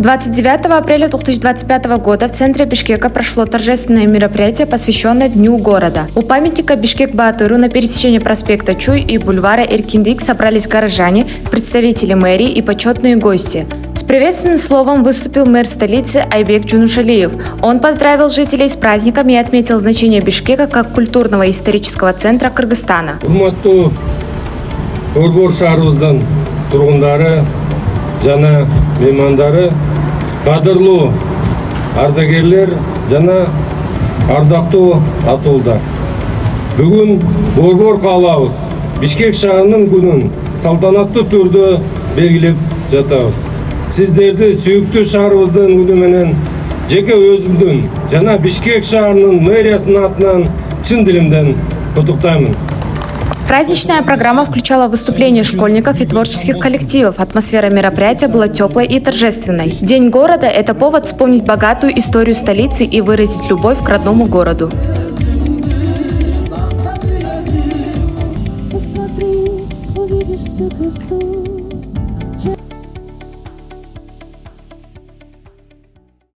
29 апреля 2025 года в центре Бишкека прошло торжественное мероприятие, посвященное Дню города. У памятника Бишкек-Баатыру на пересечении проспекта Чуй и бульвара Эркиндик собрались горожане, представители мэрии и почетные гости. С приветственным словом выступил мэр столицы Айбек Джунушалиев. Он поздравил жителей с праздником и отметил значение Бишкека как культурного и исторического центра Кыргызстана. Жана меймандары, кадырлуу ардагерлер жана ардактуу атуулдар. Бүгүн Борбор каалабыз Бишкек шаарынын күнүн салтанаттуу түрдө белгилеп жатабыз. Сиздерди сүйүктүү шаарыбыздын күнү менен жеке өзүмдүн жана Бишкек шаарынын мэриясынын атынан чын дилимден куттуктаймын. Праздничная программа включала выступления школьников и творческих коллективов. Атмосфера мероприятия была теплой и торжественной. День города – это повод вспомнить богатую историю столицы и выразить любовь к родному городу. Посмотри, увидишь всю красоту.